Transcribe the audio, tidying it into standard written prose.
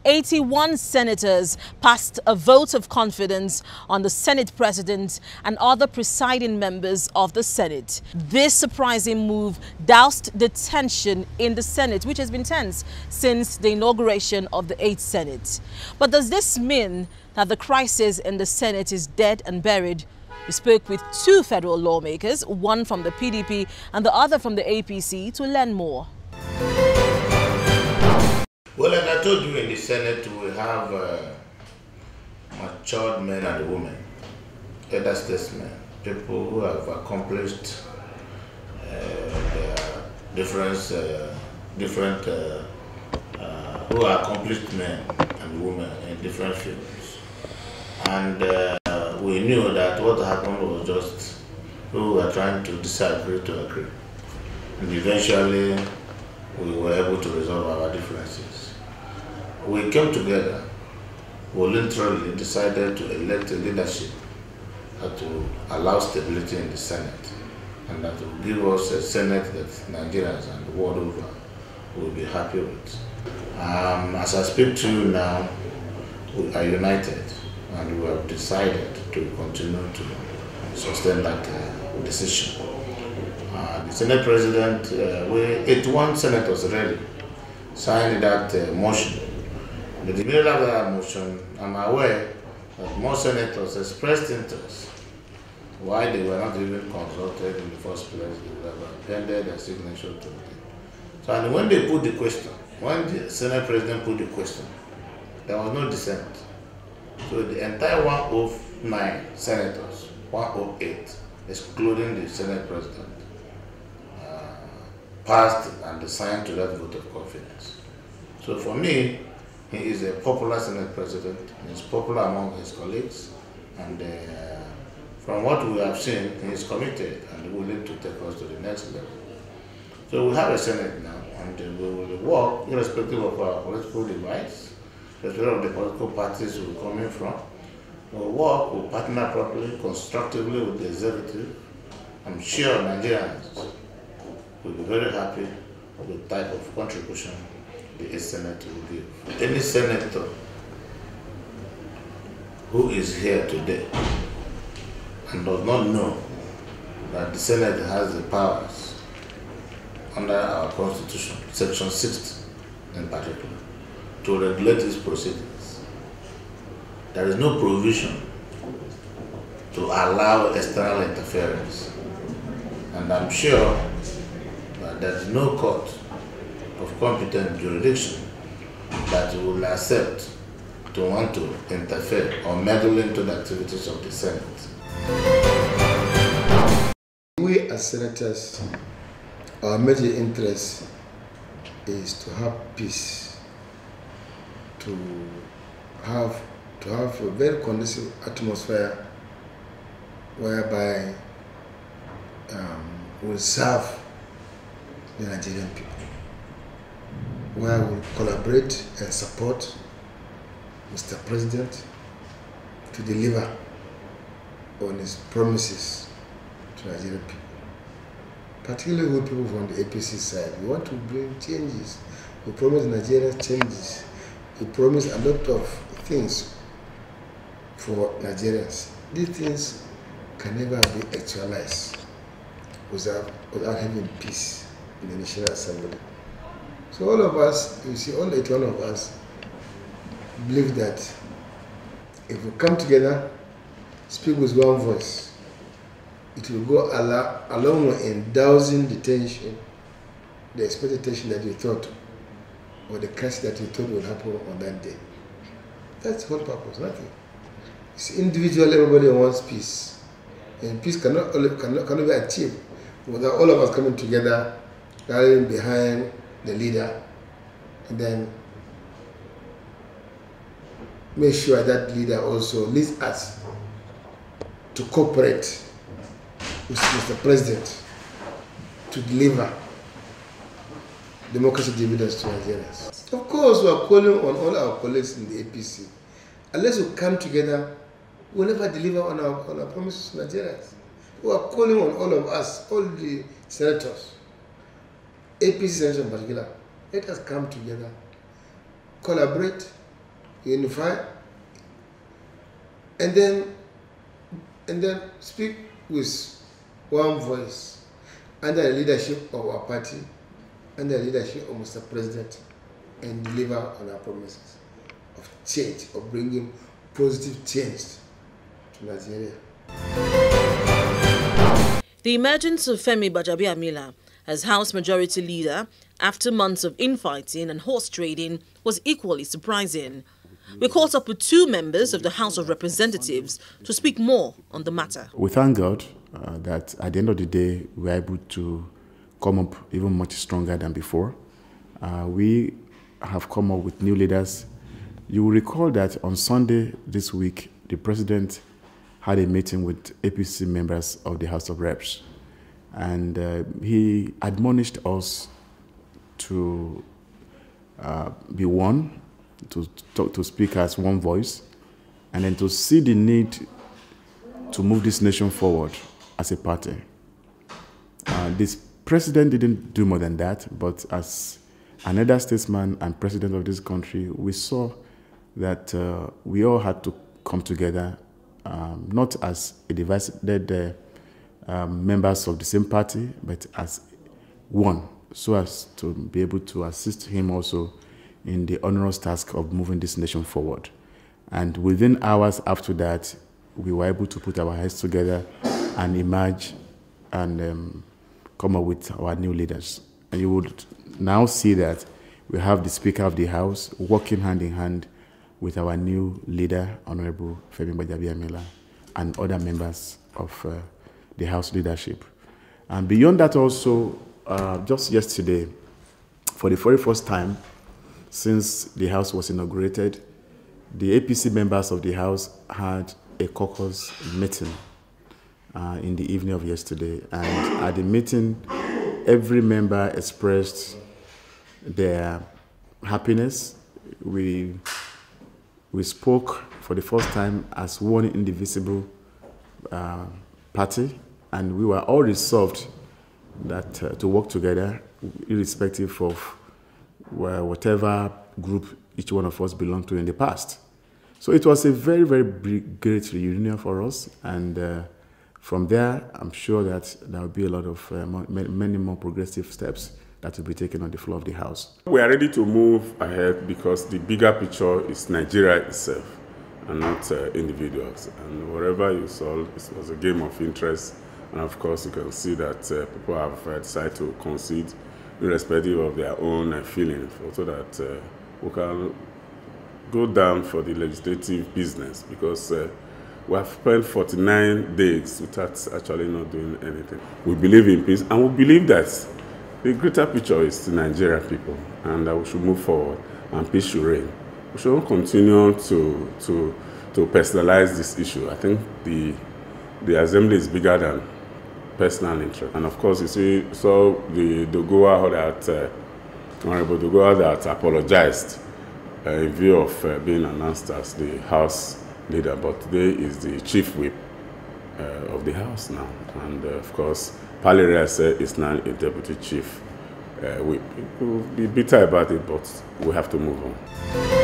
81 senators passed a vote of confidence on the Senate President and other presiding members of the Senate. This surprising move doused the tension in the Senate, which has been tense since the inauguration of the 8th Senate. But does this mean that the crisis in the Senate is dead and buried? We spoke with two federal lawmakers, one from the PDP and the other from the APC, to learn more. Well, like I told you, in the Senate, we have matured men and women, elder statesmen, people who have accomplished their who are accomplished men and women in different fields. And we knew that what happened was just we were trying to disagree to agree. And eventually, we were able to resolve our differences. We came together, voluntarily decided to elect a leadership that will allow stability in the Senate and that will give us a Senate that Nigerians and the world over will be happy with. As I speak to you now, we are united and we have decided to continue to sustain that decision. The Senate President, 81 senators already signed that motion. The middle of that motion, I'm aware that more senators expressed interest why they were not even consulted in the first place. They would have appended their signature to it. So, and when they put the question, when the Senate President put the question, there was no dissent. So the entire 109 senators, 108, excluding the Senate President, passed and signed to that vote of confidence. So for me, he is a popular Senate President. He is popular among his colleagues, and from what we have seen, he is committed and willing to take us to the next level. So we have a Senate now, and we will work irrespective of our political divides, irrespective of the political parties we're coming from. We'll work, we'll partner properly, constructively with the executive. I'm sure Nigerians will be very happy with the type of contribution the Senate will give. Any senator who is here today and does not know that the Senate has the powers under our Constitution, Section 60 in particular, to regulate its proceedings. There is no provision to allow external interference. And I'm sure that there is no court of competent jurisdiction that will accept to want to interfere or meddle into the activities of the Senate. We as senators, our major interest is to have peace, to have a very conducive atmosphere whereby we'll serve the Nigerian people, where we'll collaborate and support Mr. President to deliver on his promises to Nigerian people. Particularly with people from the APC side. We want to bring changes. We promise Nigeria changes. We promise a lot of things for Nigerians. These things can never be actualized without having peace in the National Assembly. So all of us, you see, all 81 of us believe that if we come together, speak with one voice, it will go a long way in dousing the tension, the expected tension that you thought, or the crisis that you thought would happen on that day. That's the whole purpose, nothing. It's individual, everybody wants peace. And peace cannot be achieved without all of us coming together, rallying behind the leader, and then make sure that leader also leads us to cooperate with Mr. President to deliver democracy dividends to Nigerians. Of course, we are calling on all our colleagues in the APC. Unless we come together, we'll never deliver on our promises to Nigerians. We are calling on all of us, all the senators, APC senators in particular, let us come together, collaborate, unify, and then speak with one voice under the leadership of our party, under the leadership of Mr. President, and deliver on our promises of change, of bringing positive change to Nigeria. The emergence of Femi Gbajabiamila as House Majority Leader after months of infighting and horse trading was equally surprising. We caught up with two members of the House of Representatives to speak more on the matter. We thank God that at the end of the day, we were able to come up even much stronger than before. We have come up with new leaders. You will recall that on Sunday this week, the President had a meeting with APC members of the House of Reps. And he admonished us to be one, to speak as one voice, and then to see the need to move this nation forward as a party. This president didn't do more than that, but as another statesman and president of this country, we saw that we all had to come together, not as a divided members of the same party, but as one, so as to be able to assist him also in the onerous task of moving this nation forward. And within hours after that, we were able to put our heads together and emerge and come up with our new leaders. And you would now see that we have the Speaker of the House working hand in hand with our new leader, Honorable Femi Gbajabiamila, and other members of the House leadership. And beyond that also, just yesterday, for the very first time since the House was inaugurated, the APC members of the House had a caucus meeting in the evening of yesterday. And at the meeting, every member expressed their happiness. We spoke for the first time as one indivisible party, and we were all resolved that to work together, irrespective of whatever group each one of us belonged to in the past. So it was a very, very great reunion for us, and from there, I'm sure that there will be a lot of many more progressive steps that will be taken on the floor of the House. We are ready to move ahead because the bigger picture is Nigeria itself and not individuals. And wherever you saw, it was a game of interest. And of course, you can see that people have decided to concede irrespective of their own feelings, so that we can go down for the legislative business, because we have spent 49 days without actually not doing anything. We believe in peace, and we believe that the greater picture is the Nigerian people, and we should move forward, and peace should reign. We shouldn't continue to personalize this issue. I think the assembly is bigger than personal interest. And of course, you see, so the Dogoa that Honorable Dogoa that apologized in view of being announced as the House leader, but today is the chief whip of the House now. And of course, Paleria said is now a deputy chief whip. We'll be bitter about it, but we have to move on.